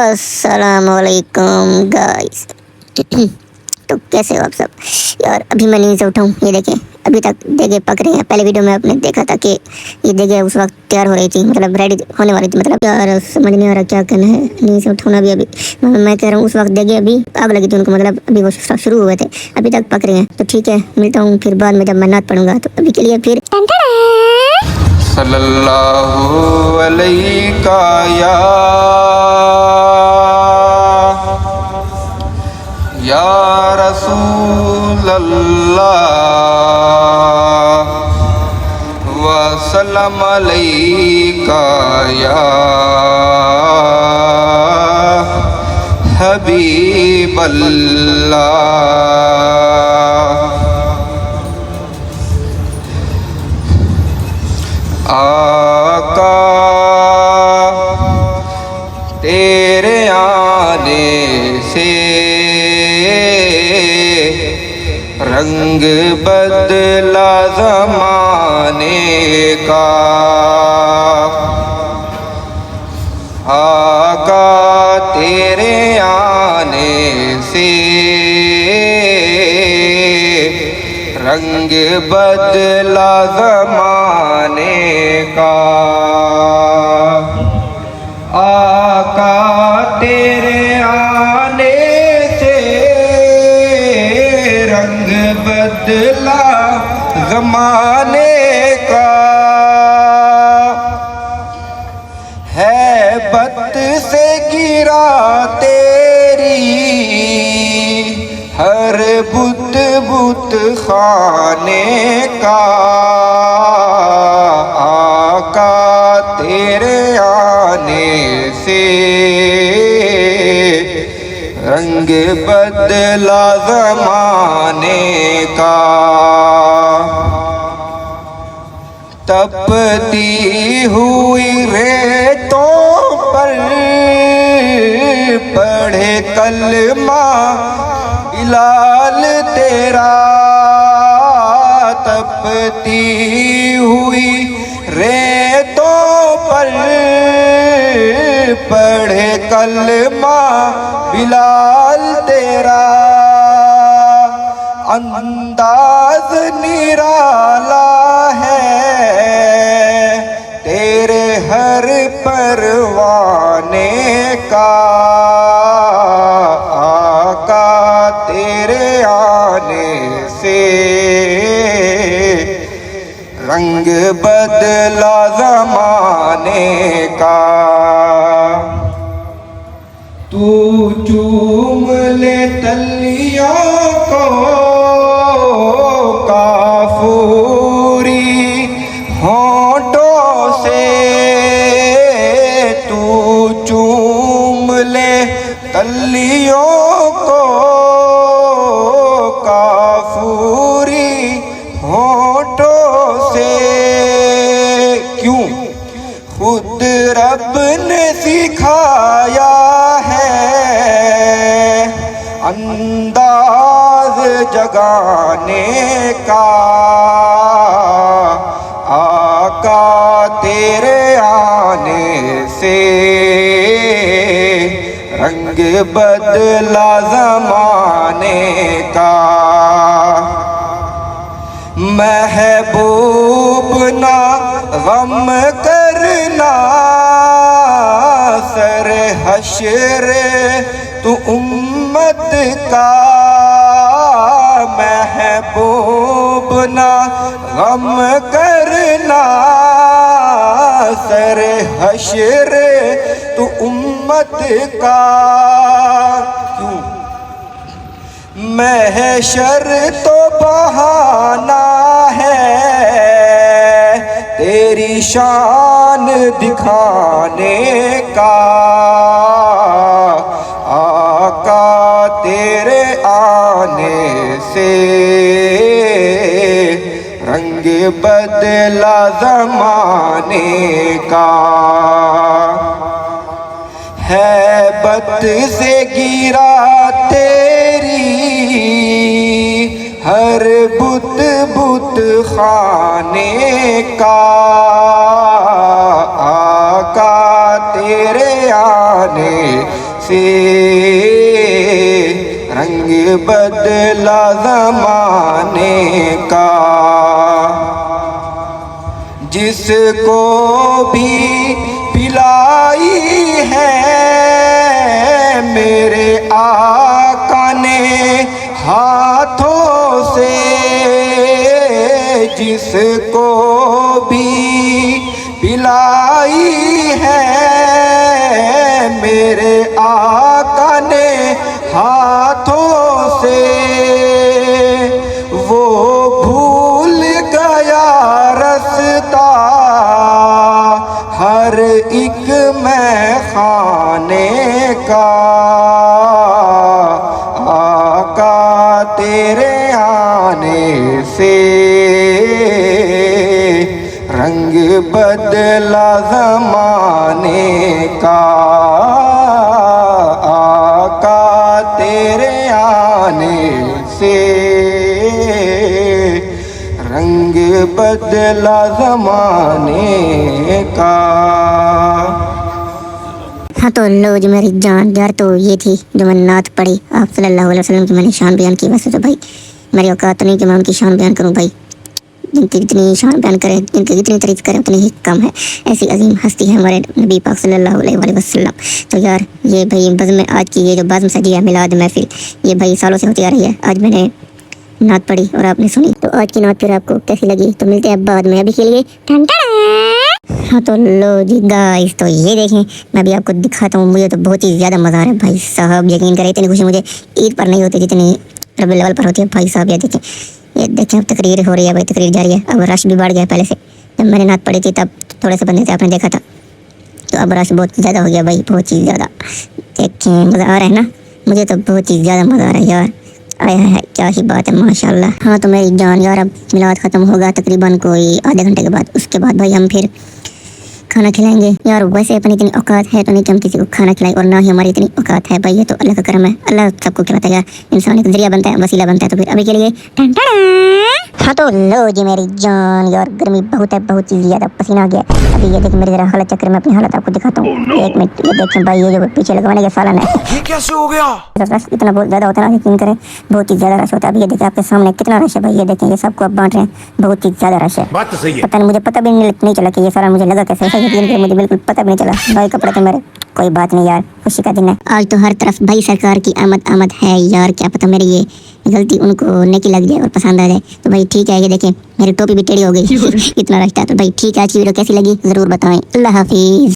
अस्सलामुअलैकुम गाइस। तो कैसे हो आप सब यार। अभी मैं नींद से उठा हूँ, ये देखें अभी तक देगे पक रहे हैं। पहले वीडियो में आपने देखा था कि ये देगे उस वक्त तैयार हो रही थी, मतलब रेडी होने वाली थी। मतलब यार समझ नहीं आ रहा क्या करना है। नींद से उठाना भी अभी मैं कह रहा हूँ, उस वक्त देगे अभी आग लगी थी उनको, मतलब अभी वो शुरू हुए थे, अभी तक पक रहे हैं। तो ठीक है, मिलता हूँ फिर बाद में जब मैं नात पढ़ूंगा। तो अभी के लिए फिर सल्लल्लाहु अलैहि या रसूल अल्लाह व सल्लम अलैका या हबीब अल्लाह। आका तेरे आने से रंग बदला ज़माने का। आका तेरे आने से रंग बदला ज़माने का। आका तेरे आने से रंग बदला ज़माने का। हैबत से गिरा तेरी हर बुत बुत खाने का। आका तेरे आने से रंग बदला ज़माने का। तपती हुई रेतों पर पढ़े कलमा बिलाल तेरा। तपती हुई रेतों पर पढ़े कलमा बिलाल तेरा। अंदाज निराला है तेरे हर परवाने का। आका तेरे आने से रंग बदला ज़माने का। तू चूम ले तलियों को काफूरी होंठों से। तू चूम ले तलियों को काफूरी होंठों से। क्यों खुद रब ने सिखाया है अंदाज जगाने का। आका तेरे आने से रंग बदला ज़माने का। महबूब ना गम करना सर हश्र तू उम्मत का। महबूब ना गम करना सर हश्र तू उम्मत का। क्यों महशर तो बहाना है तेरी शान दिखाने का। आका तेरे आने से रंग बदला ज़माने का। हैबत से गिरा तेरी हर बुत बुत खाने का। आका तेरे आने से रंग बदला ज़माने का। जिसको भी पिलाई है मेरे आका ने हाथों से, जिसको भी पिलाई है मेरे आका ने हाथों से, वो भूल गया रास्ता हर एक मैं खाने का। आका तेरे आने से रंग बदला ज़माने का। आका तेरे आने से रंग बदला ज़माने का। हाँ तो लो जी मेरी जान यार, तो ये थी जो मैंने नात पढ़ी आप सल्लल्लाहु अलैहि वसल्लम की, मैंने शान बयान की। वैसे तो भाई मेरी औकात तो नहीं कि मैं उनकी शान बयान करूँ भाई, जिनकी जितनी शान बयान करे, जिनकी जितनी तारीफ करे उतनी ही कम है। ऐसी अजीम हस्ती है हमारे नबी पाक सल्लल्लाहु अलैहि वसल्लम। तो यार ये भाई बज़्म आज की ये जो बज़्म सजी है मिलाद महफिल, ये भाई सालों से होती आ रही है। आज मैंने नात पढ़ी और आपने सुनी, तो आज की नात फिर आपको कैसी लगी तो मिलते हैं बाद में। अभी के लिए हाँ तो लो जी गाइस, तो ये देखें मैं भी आपको दिखाता हूँ। मुझे तो बहुत ही ज़्यादा मज़ा आ रहा है भाई साहब, यकीन करें इतनी खुशी मुझे ईद पर नहीं होती जितनी रबी लेवल पर होती है भाई साहब। ये देखें अब तकरीर हो रही है भाई, तकरीर जारी है। अब रश भी बढ़ गया, पहले से जब मैंने नात पढ़ी थी तब थोड़े से बंदे थे, आपने देखा था, तो अब रश बहुत ज़्यादा हो गया भाई, बहुत ही ज़्यादा। देखें मज़ा आ रहा है ना, मुझे तो बहुत ही ज़्यादा मज़ा आ रहा है यार। आया है क्या ही बात है माशाल्लाह। हाँ तो मेरी जान यार, अब मिलाद ख़त्म होगा तकरीबन कोई आधे घंटे के बाद, उसके बाद भाई हम फिर खाना खिलाएंगे यार। वैसे अपनी इतनी औकात है तो नहीं कि हम किसी को खाना खिलाएं, और ना ही हमारी इतनी औकात है भाई, ये तो अल्लाह का करम है। अल्लाह सबको खिलाता है यार, इंसान एक जरिया बनता है, वसीला बनता है। तो फिर अभी के लिए हाँ तो लो जी मेरी जान यार, गर्मी बहुत है, बहुत ही ज़्यादा पसीना आ गया। अभी ये देखें मेरे ज़रा हालत चक्कर में अपनी हालत आपको दिखाता हूँ। एक मिनट, ये देखें भाई, ये जो पीछे लगवाने का सालन है, ये कैसे हो गया? रश इतना बहुत ज़्यादा होता है, यकीन करें बहुत ही ज़्यादा रश होता है। अभी ये देखें आपके सामने कितना रश है भाई, ये देखें ये सबको आप बांट रहे हैं, बहुत ही ज़्यादा रश है। बात तो सही है। पता नहीं, मुझे पता भी नहीं चला कि ये सारा मुझे लगा कैसे, यकीन करें मुझे बिल्कुल पता भी नहीं चला भाई। कपड़े तो मेरे, कोई बात नहीं यार, खुशी का दिन है आज तो। हर तरफ भाई सरकार की आमद आमद है यार, क्या पता मेरी ये गलती उनको नेकी लग जाए और पसंद आ जाए। तो भाई ठीक है, ये देखें मेरी टोपी भी टेढ़ी हो गई इतना रश था। तो भाई ठीक है, आज की वीडियो कैसी लगी ज़रूर बताएं। अल्लाह हाफिज़।